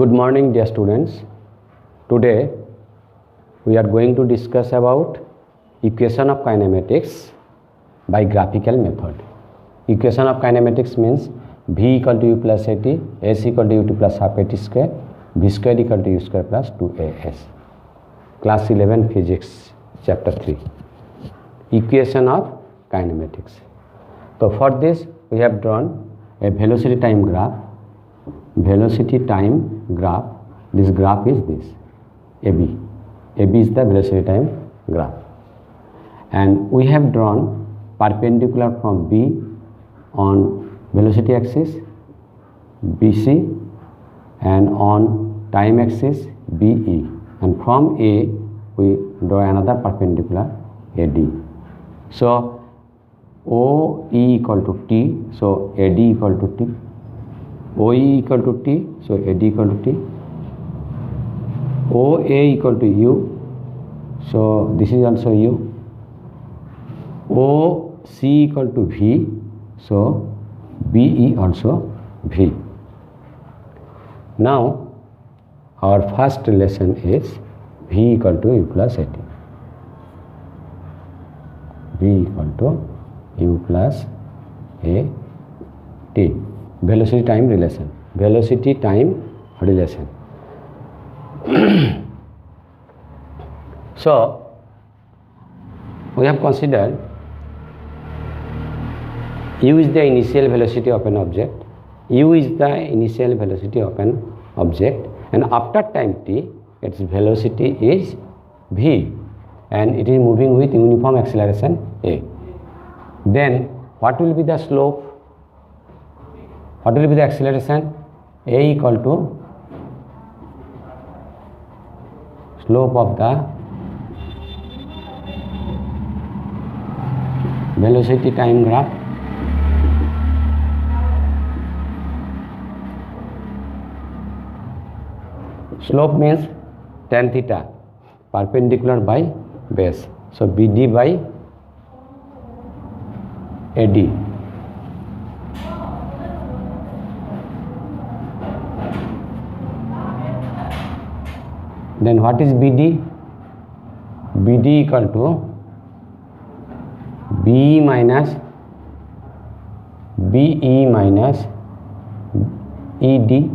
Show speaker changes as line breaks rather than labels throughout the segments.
Good morning, dear students. Today we are going to discuss about equation of kinematics by graphical method. Equation of kinematics means V equal to U plus AT, S equal to UT plus half AT square, V square equal to U square plus 2AS. Class 11 Physics Chapter 3. Equation of kinematics. So for this we have drawn a velocity time graph. Velocity time graph. This graph is this AB. AB is the velocity time graph, and we have drawn perpendicular from B on velocity axis BC and on time axis BE, and from A we draw another perpendicular AD. So OE equal to T, so AD equal to T. OE equal to T, so AD equal to T. OA equal to U, so this is also U. OC equal to V, so BE also V. Now our first relation is V equal to U plus AT. V equal to U plus AT. Velocity time relation. Velocity time relation. So we have considered U is the initial velocity of an object. U is the initial velocity of an object, and after time t, its velocity is v, and it is moving with uniform acceleration a. Then what will be the slope? What will be the acceleration? A equal to slope of the velocity time graph. Slope means tan theta, perpendicular by base. So BD by AD. Then what is BD? BD equal to BE minus BE minus ED.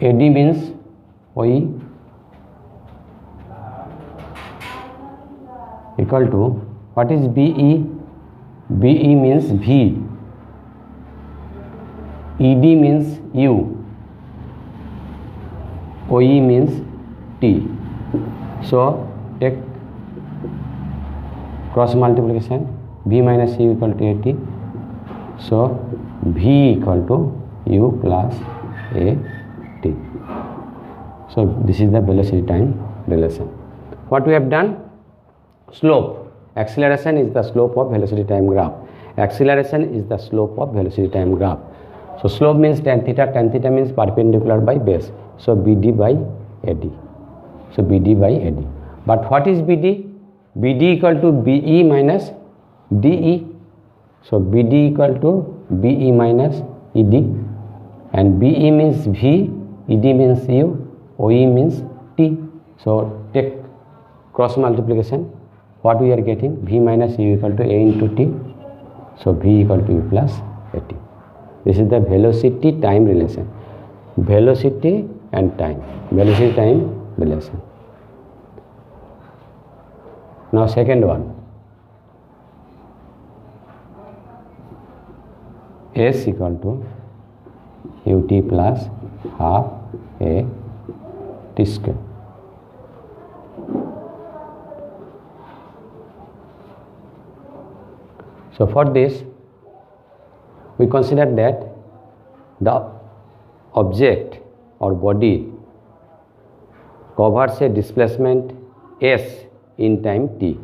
AD means OE equal to what is BE? BE means V. ED means U, OE means T. So take cross multiplication, V minus U equal to AT. So V equal to U plus AT. So this is the velocity time relation. What we have done? Slope. Acceleration is the slope of velocity time graph. Acceleration is the slope of velocity time graph. So slope means tan theta means perpendicular by base. So BD by AD. So BD by AD. But what is BD? BD equal to BE minus DE. So BD equal to BE minus ED. And BE means V, ED means U, OE means T. So take cross multiplication. What we are getting? V minus U equal to A into T. So V equal to U plus AT. This is the velocity time relation. Velocity and time. Velocity time relation. Now second one. S equal to UT plus half a t square. So for this we consider that the object or body covers a displacement s in time t.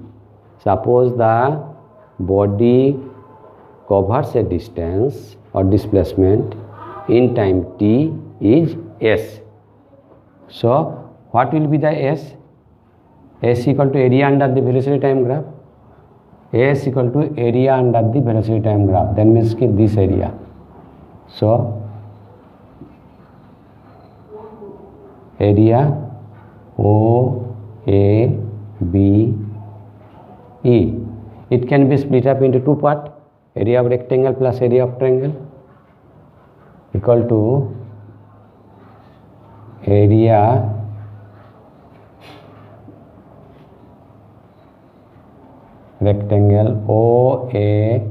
Suppose the body covers a distance or displacement in time t is s. So what will be the s? S equal to area under the velocity time graph. AS equal to area under the velocity time graph. That means this area. So area OABE. It can be split up into two parts. Area of rectangle plus area of triangle equal to area rectangle OADE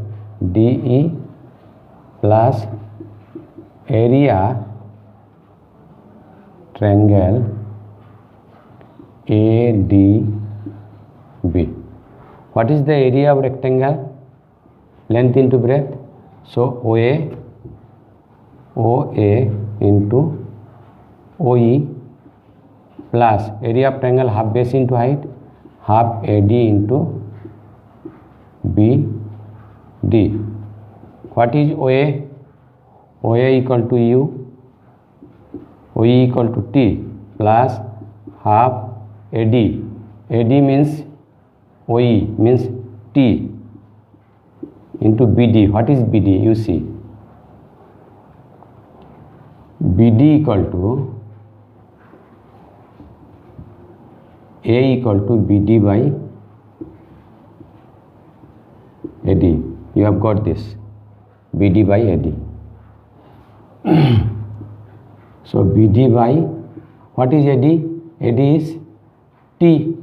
plus area triangle ADB. What is the area of rectangle? Length into breadth. So OA into OE plus area of triangle half base into height, half AD into BD. What is OA? OA equal to U, OE equal to T plus half AD. AD means OE means T into BD. What is BD? You see, BD equal to A equal to BD by AD. You have got this, BD by AD. So BD by, what is AD? AD is T.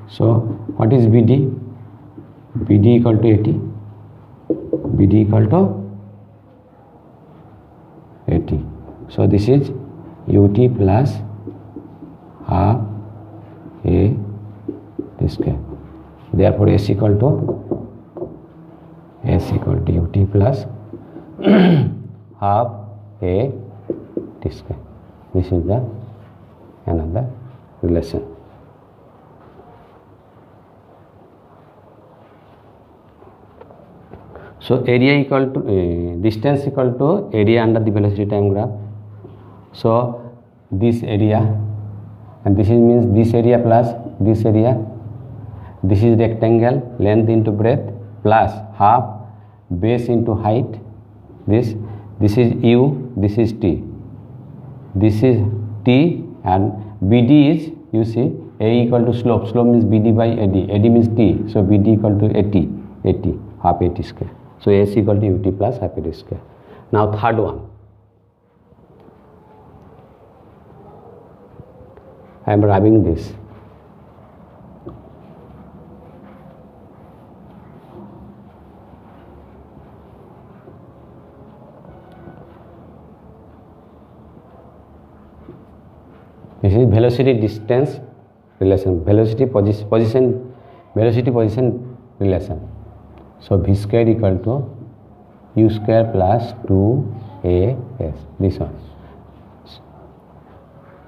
So what is BD? BD equal to AT. BD equal to AT. So this is UT plus half A this square. Therefore S equal to UT plus half A T square. This is the another relation. So area equal to distance equal to area under the velocity time graph. So this area, and this is means this area plus this area. This is rectangle, length into breadth plus half base into height. This is U, this is T. This is T, and BD is, you see, A equal to slope. Slope means BD by AD. AD means T. So BD equal to AT, half AT square. So S equal to UT plus half AT square. Now third one. I am rubbing this. This is velocity distance relation, velocity position relation. So V square equal to U square plus 2AS. This one.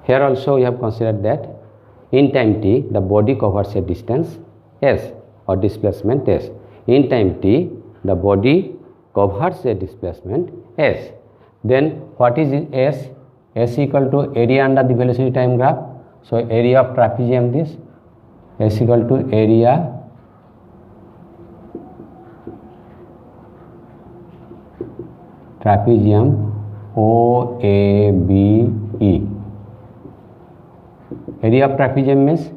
Here also we have considered that in time t the body covers a distance S or displacement S. In time t the body covers a displacement S. Then what is S? S equal to area under the velocity time graph. So area of trapezium, this S equal to area trapezium OABE. Area of trapezium means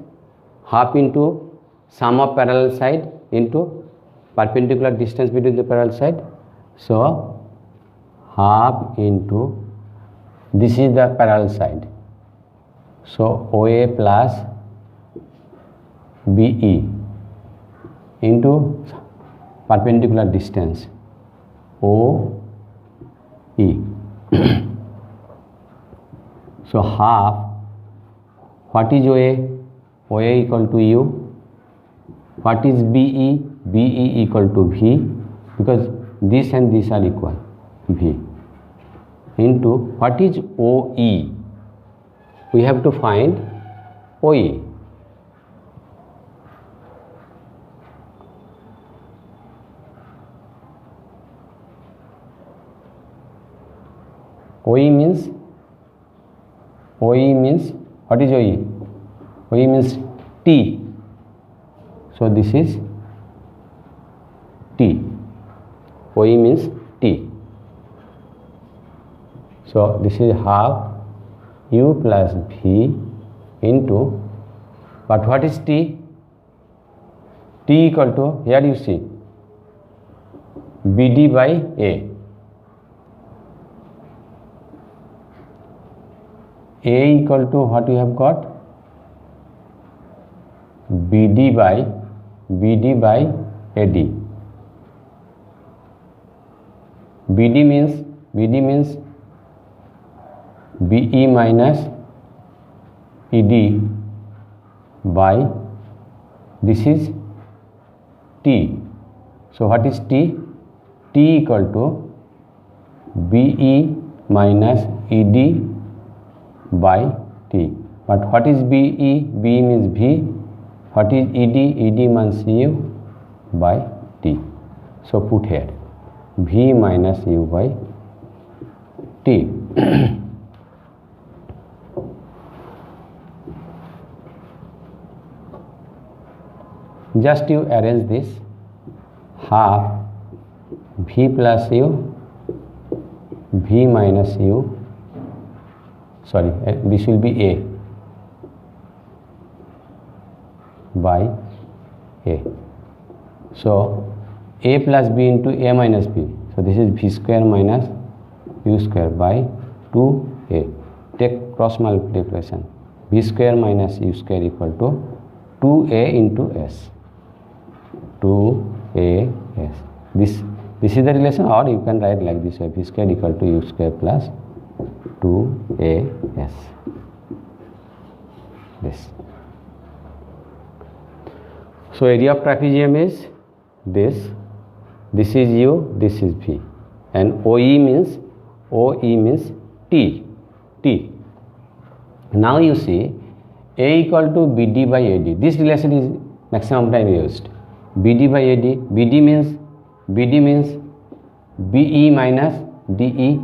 half into sum of parallel side into perpendicular distance between the parallel side. So half into, this is the parallel side. So OA plus BE into perpendicular distance OE. So half, what is OA? OA equal to U. What is BE? BE equal to V, because this and this are equal, V, into what is OE? We have to find OE. OE means what is OE? OE means T. So this is T. OE means T. So this is half U plus V into, but what is T? T equal to, here you see, BD by A. A equal to what we have got? BD by AD. BD means BE minus ED by, this is T. So what is T? T equal to BE minus ED by T. But what is BE? BE means V. What is ED? ED means U by T. So put here V minus U by T. Just you arrange this, half V plus U, V minus U, sorry, this will be A by A. So A plus B into A minus B. So this is V square minus U square by 2A. Take cross multiplication. V square minus U square equal to 2A into S. 2AS. This is the relation, or you can write like this way: V square equal to U square plus 2AS. This. So area of trapezium is this. This is U. This is V. And OE means T. T. Now you see A equal to BD by AD. This relation is maximum time used. BD by AD. BD means BE minus DE.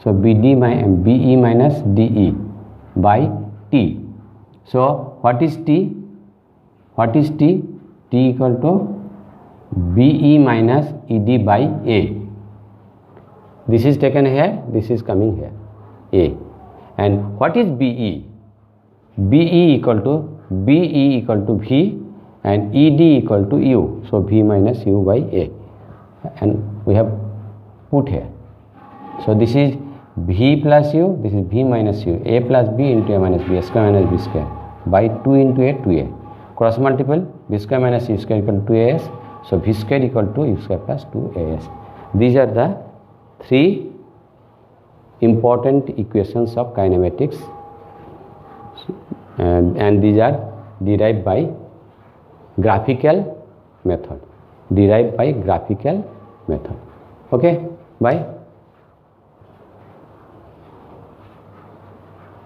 So BE minus DE by T. So what is T? What is T? T equal to BE minus ED by A. This is taken here. This is coming here. A. And what is BE? BE equal to V. And ED equal to U, so V minus U by A, and we have put here. So this is V plus U, this is V minus U, A plus B into A minus B, A square minus B square by 2 into A, 2A. Cross multiple, V square minus U square equal to 2AS, so V square equal to U square plus 2AS. These are the three important equations of kinematics, and these are derived by graphical method. Okay, bye.